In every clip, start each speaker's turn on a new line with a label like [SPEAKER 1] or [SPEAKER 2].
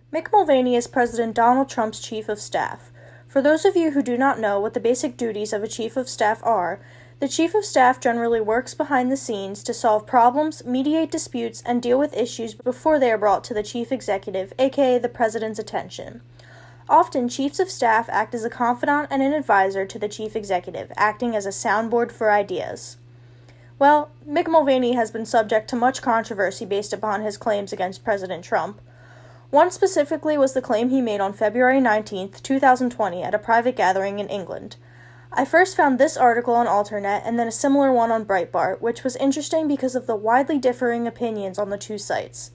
[SPEAKER 1] Mick Mulvaney is President Donald Trump's Chief of Staff. For those of you who do not know what the basic duties of a Chief of Staff are, the Chief of Staff generally works behind the scenes to solve problems, mediate disputes, and deal with issues before they are brought to the Chief Executive, aka the President's attention. Often, Chiefs of Staff act as a confidant and an advisor to the Chief Executive, acting as a soundboard for ideas. Well, Mick Mulvaney has been subject to much controversy based upon his claims against President Trump. One specifically was the claim he made on February 19, 2020, at a private gathering in England. I first found this article on Alternet and then a similar one on Breitbart, which was interesting because of the widely differing opinions on the two sites.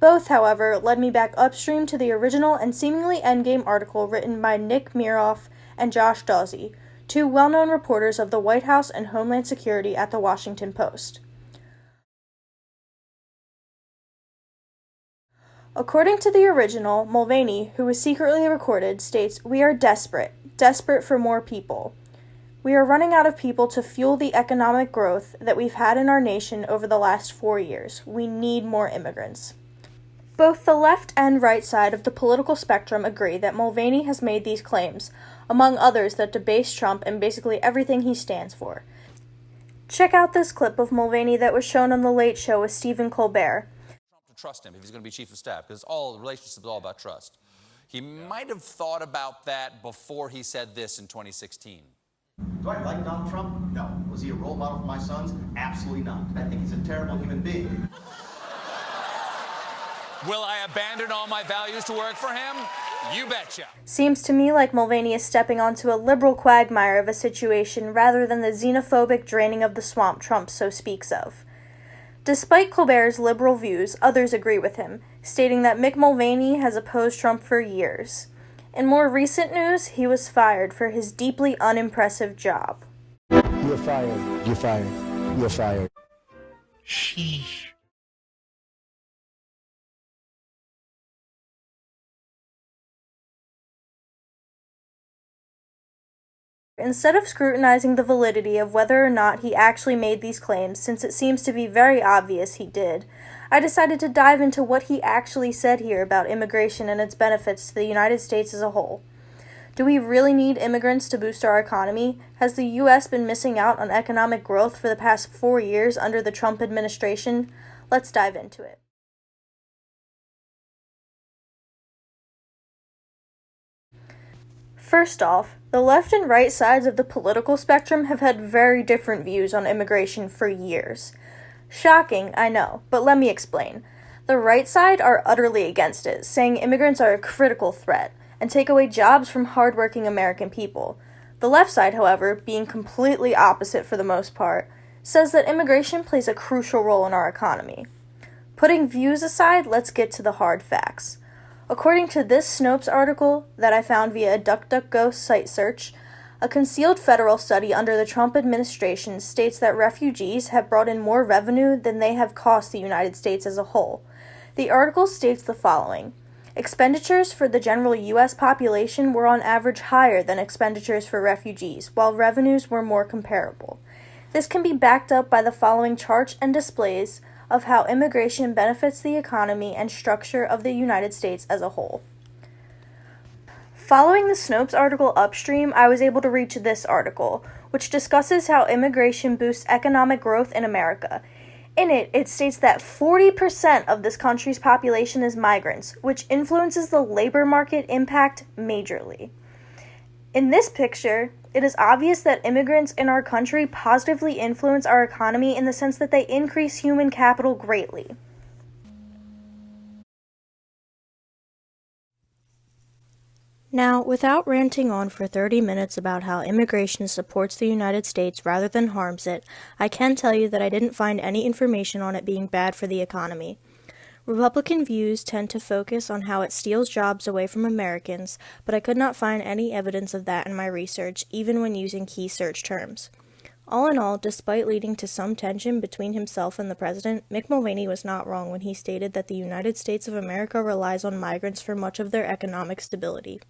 [SPEAKER 1] Both, however, led me back upstream to the original and seemingly endgame article written by Nick Miroff and Josh Dawsey, two well-known reporters of the White House and Homeland Security at the Washington Post. According to the original, Mulvaney, who was secretly recorded, states, "We are desperate for more people. We are running out of people to fuel the economic growth that we've had in our nation over the last 4 years. We need more immigrants." Both the left and right side of the political spectrum agree that Mulvaney has made these claims, among others that debase Trump and basically everything he stands for. Check out this clip of Mulvaney that was shown on The Late Show with Stephen Colbert.
[SPEAKER 2] Trump to trust him if he's going to be chief of staff, because all relationships is all about trust. He might have thought about that before he said this in 2016.
[SPEAKER 3] Do I like Donald Trump? No. Was he a role model for my sons? Absolutely not. I think he's a terrible human being.
[SPEAKER 2] Will I abandon all my values to work for him? You betcha.
[SPEAKER 1] Seems to me like Mulvaney is stepping onto a liberal quagmire of a situation rather than the xenophobic draining of the swamp Trump so speaks of. Despite Colbert's liberal views, others agree with him, stating that Mick Mulvaney has opposed Trump for years. In more recent news, he was fired for his deeply unimpressive job.
[SPEAKER 4] You're fired. You're fired. You're fired.
[SPEAKER 5] Sheesh.
[SPEAKER 1] Instead of scrutinizing the validity of whether or not he actually made these claims, since it seems to be very obvious he did, I decided to dive into what he actually said here about immigration and its benefits to the United States as a whole. Do we really need immigrants to boost our economy? Has the U.S. been missing out on economic growth for the past 4 years under the Trump administration? Let's dive into it. First off, the left and right sides of the political spectrum have had very different views on immigration for years. Shocking, I know, but let me explain. The right side are utterly against it, saying immigrants are a critical threat and take away jobs from hardworking American people. The left side, however, being completely opposite for the most part, says that immigration plays a crucial role in our economy. Putting views aside, let's get to the hard facts. According to this Snopes article that I found via a DuckDuckGo site search, a concealed federal study under the Trump administration states that refugees have brought in more revenue than they have cost the United States as a whole. The article states the following: expenditures for the general U.S. population were on average higher than expenditures for refugees, while revenues were more comparable. This can be backed up by the following charts and displays of how immigration benefits the economy and structure of the United States as a whole. Following the Snopes article upstream, I was able to reach this article, which discusses how immigration boosts economic growth in America. In it, it states that 40% of this country's population is migrants, which influences the labor market impact majorly. In this picture, it is obvious that immigrants in our country positively influence our economy in the sense that they increase human capital greatly. Now, without ranting on for 30 minutes about how immigration supports the United States rather than harms it, I can tell you that I didn't find any information on it being bad for the economy. Republican views tend to focus on how it steals jobs away from Americans, but I could not find any evidence of that in my research, even when using key search terms. All in all, despite leading to some tension between himself and the president, Mick Mulvaney was not wrong when he stated that the United States of America relies on migrants for much of their economic stability.